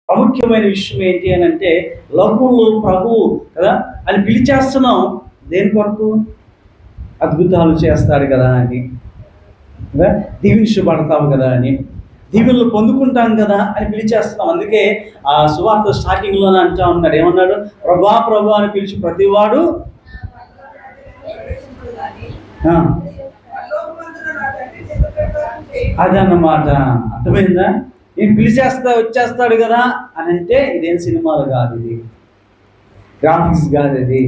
ప్రాముఖ్యమైన విషయం ఏంటి అని అంటే, లోకంలో ప్రభువు కదా అని పిలిచేస్తున్నాం. దేని కొరకు? అద్భుతాలు చేస్తాడు కదా అని, కదా దీవించబడతావు కదా అని, దీవెనలు పొందుకుంటాం కదా అని పిలిచేస్తున్నాం. అందుకే ఆ సువార్త స్టార్టింగ్లోనే అంటా ఉన్నాడు, ఏమన్నాడు? ప్రభా ప్రభా అని పిలిచి ప్రతివాడు అదన్నమాట. అర్థమైందా? నేను వచ్చేస్తాడు కదా అని అంటే ఇదేం సినిమాలు కాదు, ఇది గ్రాఫిక్స్ కాదు, అది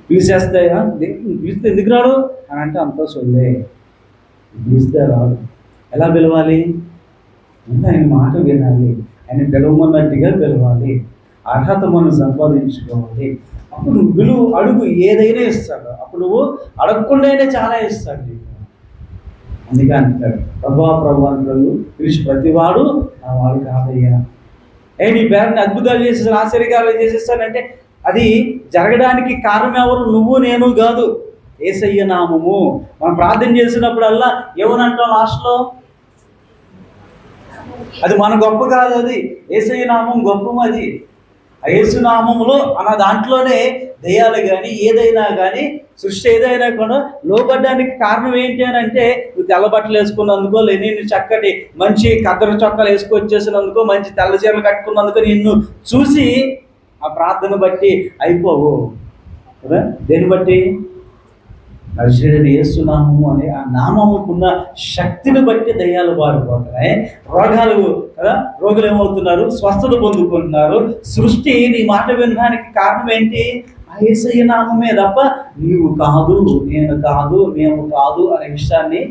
పిలిచేస్తాయా? పిలిస్తే ఎందుకు రాడు అని అంటే అంతా సొల్లే. పిలిస్తే రాడు. ఎలా పిలవాలి అంటే ఆయన మాట వినాలి, ఆయన పిలవమన్నట్టుగా పిలవాలి, అర్హత మనం సంపాదించుకోవాలి. అప్పుడు నువ్వు అడుగు, ఏదైనా ఇస్తాడు. అప్పుడు నువ్వు అడగకుండానే చాలా ఇస్తాడు. అందుకే అంటాడు ప్రభా ప్రభా అంటాడు, పిలిచి ప్రతివాడు నా వాడు కాదయ్యా. నీ పేరుని అద్భుతాలు చేసేసాను, ఆశ్చర్యకాలు చేసేస్తానంటే అది జరగడానికి కారణం ఎవరు? నువ్వు నేను కాదు, యేసయ్య నామము. మనం ప్రార్థన చేసినప్పుడల్లా ఏమనంటాం లాస్ట్లో? అది మన గొప్ప కాదు, అది యేసయ్య నామం గొప్పది. ఆ యేసునామములో అన్న దాంట్లోనే దయ్యాలు కానీ ఏదైనా కానీ సృష్టి ఏదైనా కూడా లోబడ్డానికి కారణం ఏంటి అని అంటే, నువ్వు తెల్ల బట్టలు వేసుకున్నందుకో, నేను చక్కటి మంచి కద్దరు చొక్కాలు వేసుకొచ్చేసినందుకో, మంచి తెల్ల చీరలు కట్టుకున్నందుకో నిన్ను చూసి ఆ ప్రార్థన బట్టి అయిపోవు కదా. దేన్ని బట్టి? నజరేయుడైన యేసు నామము అనే ఆ నామముకున్న శక్తిని బట్టి దయ్యాలు బారిపోతున్నాయి, రోగాలు కదా, రోగులు ఏమవుతున్నారు? స్వస్థత పొందుకుంటున్నారు. సృష్టి నీ మాట వినడానికి కారణం ఏంటి? ఆ యేసయ్య నామమే తప్ప నీవు కాదు, నేను కాదు, మేము కాదు అనే విషయాన్ని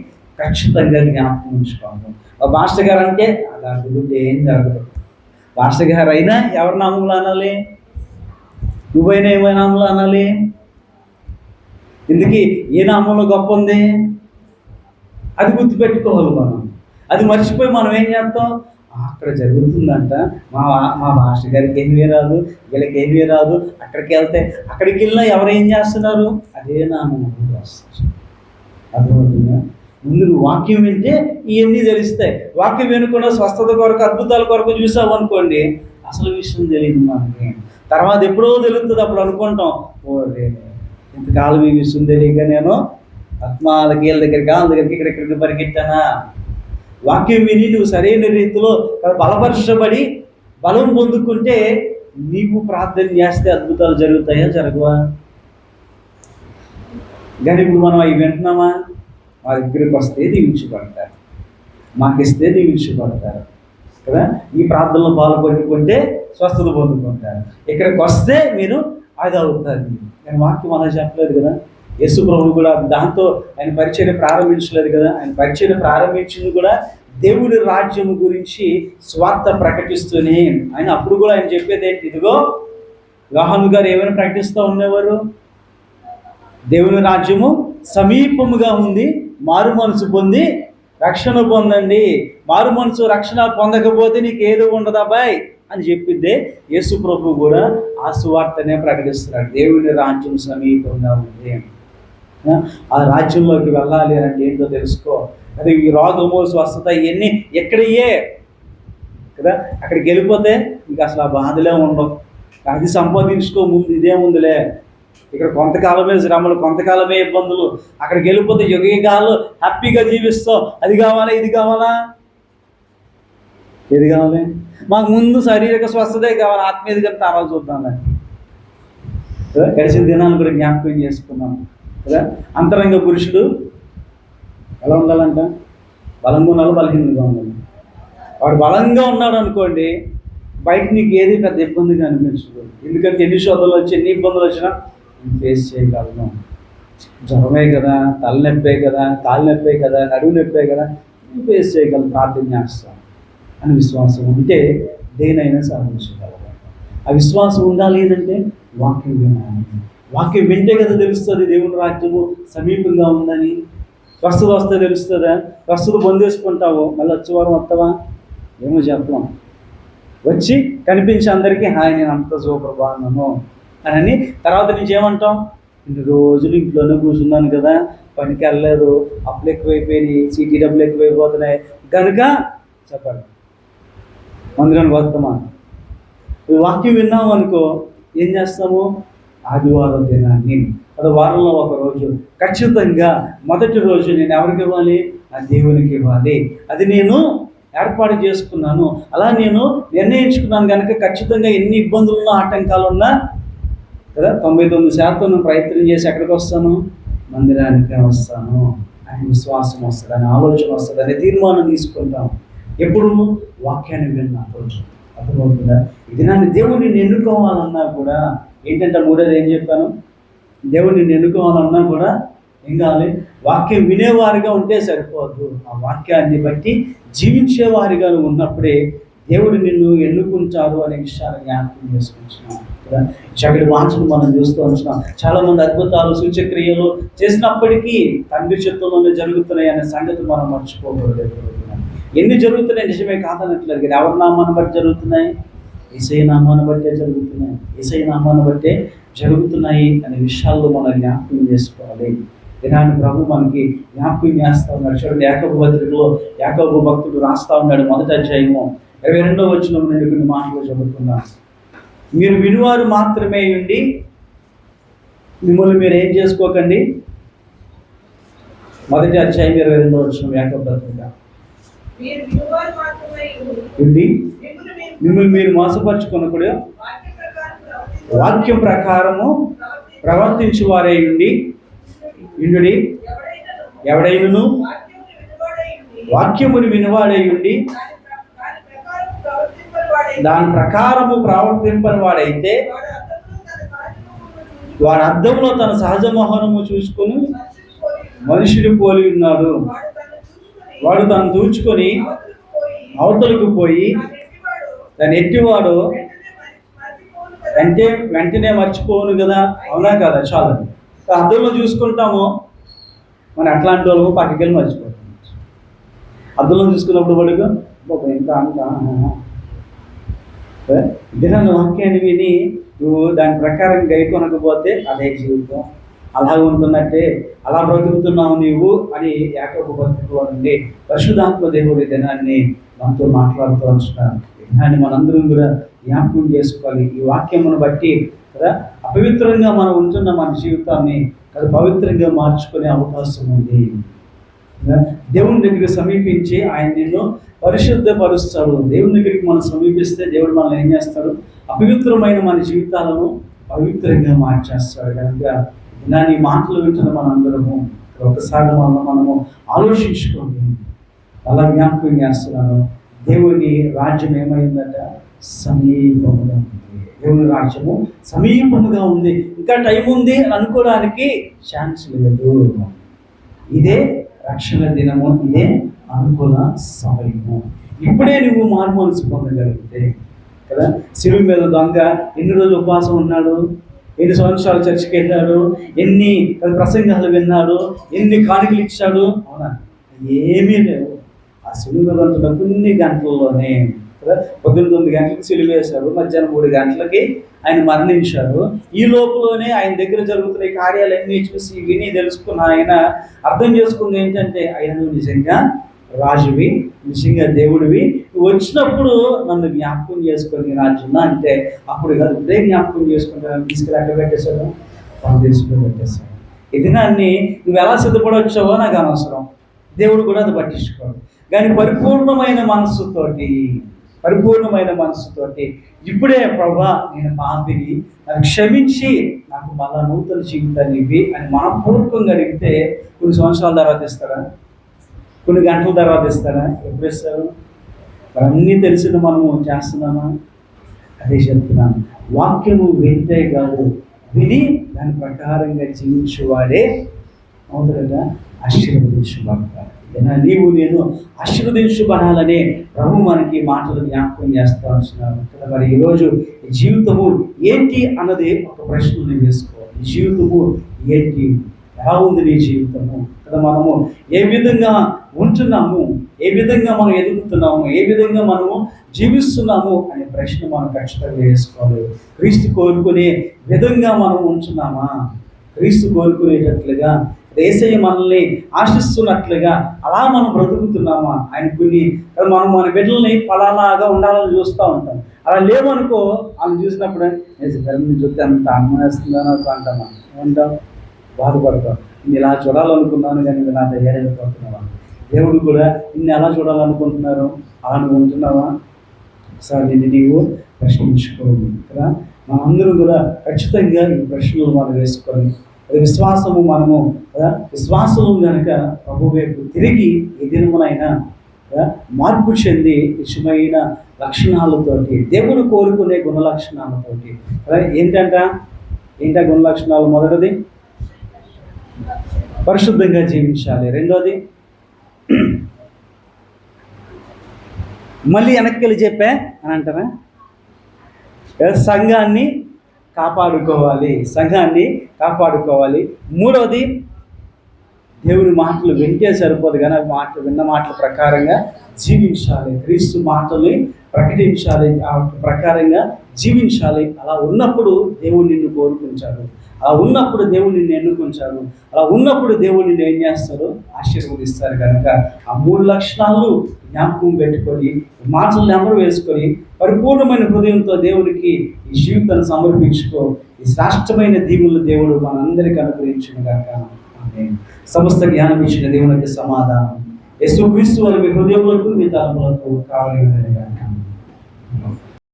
ఖచ్చితంగా జ్ఞాపకం ఉంచుకోము. మాస్టర్ గారు అంటే అలాంటి ఏం జరగదు. మాస్టర్ గారు అయినా ఎవరి నామంలో అనాలి? నువ్వైనా ఏమైనా నామంలో అనాలి. ఇందుకే ఏ నామంలో గొప్ప ఉంది అది గుర్తుపెట్టుకోవాలి మనం. అది మర్చిపోయి మనం ఏం చేస్తాం? అక్కడ జరుగుతుందంట, మా మాస్టర్ గారికి ఏమీ రాదు, వీళ్ళకి ఏమీ రాదు, అక్కడికి వెళ్తే అక్కడికి వెళ్ళినా ఎవరు ఏం చేస్తున్నారు? అదే నామం చేస్తారు. అర్థమవుతుందా? ముందు వాక్యం వింటే ఇవన్నీ తెలుస్తాయి. వాక్యం వినకుండా స్వస్థత కొరకు అద్భుతాల కొరకు చూసావు అనుకోండి, అసలు విషయం తెలియదు మనకి. తర్వాత ఎప్పుడో తెలుస్తుంది. అప్పుడు అనుకుంటాం, ఓ ఇంతకాలం ఈ విషయం తెలియక నేను ఆత్మాలకి వీళ్ళ దగ్గరికి వాళ్ళ దగ్గరికి ఇక్కడికి పరిగెట్టానా? వాక్యం విని నువ్వు సరైన రీతిలో బలపరచబడి బలం పొందుకుంటే నీవు ప్రార్థన చేస్తే అద్భుతాలు జరుగుతాయా? జరగవా? కానీ ఇప్పుడు మనం అవి వింటున్నామా? మా దగ్గరికి వస్తే దీవించబడతారు, మాకిస్తే దీవించబడతారు కదా. ఈ ప్రార్థనలో పాల్గొంటే స్వస్థత పొందుకుంటారు. ఇక్కడికి వస్తే మీరు అది అవుతుంది. కానీ వాక్యం అలా చెప్పలేదు కదా. యేసు ప్రభువు కూడా దాంతో ఆయన పరిచయం ప్రారంభించలేదు కదా. ఆయన పరిచయం ప్రారంభించింది కూడా దేవుని రాజ్యం గురించి స్వార్థ ప్రకటిస్తూనే. ఆయన అప్పుడు కూడా ఆయన చెప్పేది ఏంటి? ఇదిగో యోహాను గారు ఏమైనా ప్రకటిస్తూ ఉండేవారు? దేవుని రాజ్యము సమీపముగా ఉంది, మారు మనసు పొంది రక్షణ పొందండి. మారు మనసు రక్షణ పొందకపోతే నీకు ఏదో ఉండదు అబ్బాయి అని చెప్పిద్దే యేసు ప్రభు కూడా ఆ సువార్తనే ప్రకటిస్తున్నాడు. దేవుని రాజ్యం సమీపంగా ఉంది, ఆ రాజ్యంలోకి వెళ్ళాలి అంటే ఏంటో తెలుసుకో. అది ఈ రోగము స్వస్థత ఇవన్నీ ఎక్కడయ్యే కదా. అక్కడికి వెళ్ళిపోతే ఇంకా అసలు ఆ బాధలే ఉండవు. అది సంపాదించుకో ముందు, ఇదే ముందులే. ఇక్కడ కొంతకాలమే శ్రమలు, కొంతకాలమే ఇబ్బందులు. అక్కడికి వెళ్ళిపోతే యుగయుగాలు హ్యాపీగా జీవిస్తావు. అది కావాలా, ఇది కావాలా, ఏది కావాలి? మాకు ముందు శారీరక స్వస్థతే కావాలి, ఆత్మీయత కంటే తర్వాత చూద్దాంలే కదా. గడిచిన దినాలు కూడా జ్ఞాపకం చేసుకున్నాం కదా. అంతరంగ పురుషుడు ఎలా ఉండాలంట? బలంగా ఉండాలి, బలహీనంగా ఉండాలి. వాడు బలంగా ఉన్నాడు అనుకోండి, బయట నీకు ఏది పెద్ద ఇబ్బందిగా అనిపించదు. ఎందుకంటే ఎన్ని శోధనలు వచ్చి ఎన్ని ఇబ్బందులు వచ్చినా ఫేస్ చేయగలను. జ్వరమే కదా, తలనొప్పే కదా, కాలు నొప్పే కదా, నడువు నొప్పే కదా, ఫేస్ చేయగలను, ప్రార్థన చేస్తాను అని విశ్వాసం ఉంటే దేనైనా సాధించగలరు. ఆ విశ్వాసం ఉండాలి అంటే వాక్యం వినాలి. వాక్యం వింటే కదా తెలుస్తుంది దేవుని రాజ్యము సమీపంగా ఉందని. స్వస్థత వస్తే తెలుస్తుందా? స్వస్థత పొందేసుకుంటావు, మళ్ళీ వచ్చే వారం వస్తావా? ఏమో చెప్పలేం. వచ్చి కనిపించి అందరికీ హాయ్ నేను అంత సూపర్ బాగున్నాను అని తర్వాత నుంచి ఏమంటాం? ఇన్ని రోజులు ఇంట్లోనే కూర్చున్నాను కదా, పనికి వెళ్ళలేదు, అప్పులు ఎక్కువైపోయినాయి, సీటీ డబ్బులు ఎక్కువైపోతున్నాయి కనుక చెప్పండి మందిరానికి వస్తామా? వాక్యం విన్నాము అనుకో, ఏం చేస్తాము? ఆదివారం దినాన్ని అది వారంలో ఒక రోజు ఖచ్చితంగా మొదటి రోజు నేను ఎవరికి ఇవ్వాలి? ఆ దేవునికి ఇవ్వాలి. అది నేను ఏర్పాటు చేసుకున్నాను, అలా నేను నిర్ణయించుకున్నాను కనుక ఖచ్చితంగా ఎన్ని ఇబ్బందులున్నా ఆటంకాలున్నా కదా 99% నేను ప్రయత్నం చేసి ఎక్కడికి వస్తాను? మందిరానికి వస్తాను అని విశ్వాసం వస్తుంది, అని ఆలోచన వస్తుంది, అనే తీర్మానం తీసుకుంటాం. ఎప్పుడు? వాక్యాన్ని విన్నప్పుడు. అర్థమవుతుందా? ఇది నన్ను దేవుడిని ఎన్నుకోవాలన్నా కూడా ఏంటంటే మూడోది ఏం చెప్పాను? దేవుడిని ఎన్నుకోవాలన్నా కూడా ఏం కావాలి? వాక్యం వినేవారిగా ఉంటే సరిపోదు, ఆ వాక్యాన్ని బట్టి జీవించేవారిగా ఉన్నప్పుడే దేవుడు నిన్ను ఎన్నుకుంటారు అనే విషయాన్ని జ్ఞాపకం చేసుకుంటున్నాం కదా. చక్కటి వాంఛను మనం చూస్తూ ఉంటున్నాం. చాలామంది అద్భుతాలు సూచక్రియలు చేసినప్పటికీ తండ్రి చిత్తంలోనే జరుగుతున్నాయి అనే సంగతి మనం మర్చిపోకూడదు. ఎన్ని జరుగుతున్నాయి నిజమే కాదనట్లేదు, కానీ ఎవరి నామాన్ని బట్టి జరుగుతున్నాయి? యేసయ్య నామాన్ని బట్టే జరుగుతున్నాయి, యేసయ్య నామాన్ని బట్టే జరుగుతున్నాయి అనే విషయాల్లో మనం జ్ఞాపకం చేసుకోవాలి. దినాన్ని ప్రభు మనకి జ్ఞాపకం చేస్తూ ఉన్నాడు. చూడండి, యాకోబు పత్రికలో యాకోబు భక్తుడు రాస్తా ఉన్నాడు, 1వ అధ్యాయము 22వ వచనం నుండి కొన్ని మాటలు చదువుతున్నాను. మీరు వినువారు మాత్రమే ఉండి మిమ్మల్ని మీరు ఏం చేసుకోకండి. 1వ అధ్యాయం 22వ వచనం యాకోబు పత్రిక. ఉండి మిమ్మల్ని మీరు మోసపరుచుకొనకూడదు, వాక్యం ప్రకారము ప్రవర్తించు వారే ఉండి ఇండుడి. ఎవడైనను వాక్యముని వినివాడై ఉండి దాని ప్రకారము ప్రవర్తింపని వాడైతే వాడి అద్దంలో తన సహజ మోహనము చూసుకొని మనుషుడు పోలి ఉన్నాడు. వాడు తను దూచుకొని అవతలకు పోయి దాన్ని ఎట్టివాడు వెంటనే మర్చిపోను కదా. అవునా కదా? చాలా అద్దంలో చూసుకుంటాము, మనం అట్లాంటి వాళ్ళము పక్కకి వెళ్ళి మర్చిపోతాం. అద్దంలో చూసుకున్నప్పుడు పడుకు ఎంత అంత దినాన్ని వాక్యాన్ని విని నువ్వు దాని ప్రకారం గైకొనకపోతే అదే జీవితం, అలా ఉంటున్నట్టే, అలా బ్రతుకుతున్నావు నీవు అని యాకోబు పత్రికలో నుండి పరిశుద్ధాత్మ దేవుడి దినాన్ని మనతో మాట్లాడుతూ ఉంటున్నాను. దినాన్ని మనందరం కూడా జ్ఞాపకం చేసుకోవాలి. ఈ వాక్యమును బట్టి కదా అపవిత్రంగా మనం ఉంటున్న మన జీవితాన్ని అది పవిత్రంగా మార్చుకునే అవకాశం ఉంది. దేవుని దగ్గరికి సమీపించి ఆయన నిన్ను పరిశుద్ధపరుస్తాడు. దేవుని దగ్గరికి మనం సమీపిస్తే దేవుడు మనల్ని ఏం చేస్తాడు? అపవిత్రమైన మన జీవితాలను పవిత్రంగా మార్చేస్తాడు. కనుక దాని మాటలు వింటున్న మనందరము ఒకసారి మనము ఆలోచించుకోండి. అలా జ్ఞాపకం చేస్తున్నాను. దేవుని రాజ్యం ఏమైందట? సమీపముగా ఉంది. దేవుని రాజ్యము సమీపముగా ఉంది, ఇంకా టైం ఉంది అని అనుకోవడానికి ఛాన్స్ లేదు. ఇదే రక్షణ దినము, ఇదే అనుకూల సమయము. ఇప్పుడే నువ్వు మారుమనసు పొందగలిగితే కదా. శిలువ మీద దొంగ ఎన్ని రోజులు ఉపవాసం ఉన్నాడు, ఎన్ని సంవత్సరాలు చర్చికి వెళ్ళాడు, ఎన్ని ప్రసంగాలు విన్నాడు, ఎన్ని కానుకలు ఇచ్చాడు. అవునా? ఏమీ లేవు. ఆ శిలువ మీద ఉంటున్న కొన్ని గంటల్లోనే కదా 19 గంటలకు సిలువ వేశారు, మధ్యాహ్నం 3 గంటలకి ఆయన మరణించారు. ఈ లోపలనే ఆయన దగ్గర జరుగుతున్న ఈ కార్యాలన్నీ చూసి విని తెలుసుకున్న ఆయన అర్థం చేసుకుంది ఏంటంటే, ఆయన నిజంగా రాజువి, నిజంగా దేవుడివి, వచ్చినప్పుడు నన్ను జ్ఞాపకం చేసుకొని రాజ్యంలో అంటే అప్పుడు కాదు, ఇప్పుడే జ్ఞాపకం చేసుకుంటాను. తీసుకెళ్ళి అక్కడ పెట్టేశాడు, పరదేశంలో పెట్టేశాడు. ఈ దినాన్ని నువ్వు ఎలా సిద్ధపడవచ్చావో నాకు అనవసరం, దేవుడు కూడా అది పట్టించుకోడు. కానీ పరిపూర్ణమైన మనస్సుతోటి ఇప్పుడే ప్రభా నేను పాపిని, నన్ను క్షమించి నాకు మళ్ళా నూతన జీవితాన్ని ఇవి అని మనపూర్వకంగా అడిగితే కొన్ని సంవత్సరాల తర్వాత ఇస్తారా? కొన్ని గంటల తర్వాత ఇస్తారా? ఎప్పుడు ఇస్తారు? అన్నీ తెలిసిన మనము చేస్తున్నామా? అదే చెప్తున్నాను. వాక్యము వింటే కాదు, విని దాని ప్రకారంగా జీవించేవాడే అవుతుందా ఆశీర్వదించబడతాడు. నీవు నేను ఆశీర్వదించబడాలనే ప్రభు మనకి మాటలు జ్ఞాపకం చేస్తూ ఉంటున్నాను. మరి ఈరోజు జీవితము ఏంటి అన్నది ఒక ప్రశ్న వేసుకోవాలి. జీవితము ఏంటి? ఎలా ఉంది నీ జీవితము కదా? మనము ఏ విధంగా ఉంటున్నాము, ఏ విధంగా మనం ఎదుగుతున్నాము, ఏ విధంగా మనము జీవిస్తున్నాము అనే ప్రశ్న మనం ఖచ్చితంగా వేసుకోవాలి. క్రీస్తు కోరుకునే విధంగా మనం ఉంటున్నామా? క్రీస్తు కోరుకునేటట్లుగా యేసయ్య మనల్ని ఆశిస్తున్నట్లుగా అలా మనం బ్రతుకుతున్నామా? ఆయన కొన్ని మనం మన బిడ్డల్ని ఫలానాగా ఉండాలని చూస్తూ ఉంటాం. అలా లేవనుకో, వాళ్ళు చూసినప్పుడు నిజంగా చూస్తే అంత అమ్మేస్తుందని అంటామా? ఏమంటాం? బాధపడతాం. నేను ఇలా చూడాలనుకున్నాను కానీ నా తయారైపోతున్నావా? దేవుడు కూడా నిన్ను ఎలా చూడాలనుకుంటున్నారు? అలా నువ్వు ఉంటున్నావా? సార్ నిన్ను నీవు ప్రశ్నించుకోవాలి కదా. మనందరూ కూడా ఖచ్చితంగా ఈ ప్రశ్నలు మనం వేసుకొని విశ్వాసము మనము కదా, విశ్వాసము కనుక ప్రభు వైపు తిరిగి ఏ దినమునైనా మార్పు చెంది నిజమైన లక్షణాలతోటి, దేవుడు కోరుకునే గుణ లక్షణాలతోటి కదా. ఏంటా గుణ లక్షణాలు? మొదటిది పరిశుద్ధంగా జీవించాలి. రెండోది మళ్ళీ వెనక్కి చెప్పా అని అంటారా? సంఘాన్ని కాపాడుకోవాలి. మూడవది దేవుని మాటలు వింటే సరిపోదు కానీ విన్న మాటల ప్రకారంగా జీవించాలి. క్రీస్తు మాటల్ని ప్రకటించాలి, ఆ ప్రకారంగా జీవించాలి. అలా ఉన్నప్పుడు దేవుడు నిన్ను కోరుకుంటాడు, అలా ఉన్నప్పుడు దేవుడు నిన్ను ఎన్నుకుంటాడు, అలా ఉన్నప్పుడు దేవుడు నిన్ను ఏం చేస్తాడు? ఆశీర్వదిస్తారు. కనుక ఆ 3 లక్షణాలు జ్ఞాపకం పెట్టుకొని మాటలు నెంబరు వేసుకొని పరిపూర్ణమైన హృదయంతో దేవుడికి ఈ జీవితాన్ని సమర్పించుకో. ఈ శ్రేష్టమైన దీవులు దేవుడు మనందరికీ అనుగ్రహించిన గాక. ఆమేన్. సమస్త జ్ఞానం ఇచ్చిన దేవునికి సమాధానం యేసుక్రీస్తు వారి మీ హృదయములకు మీ తలములకు కావాలి.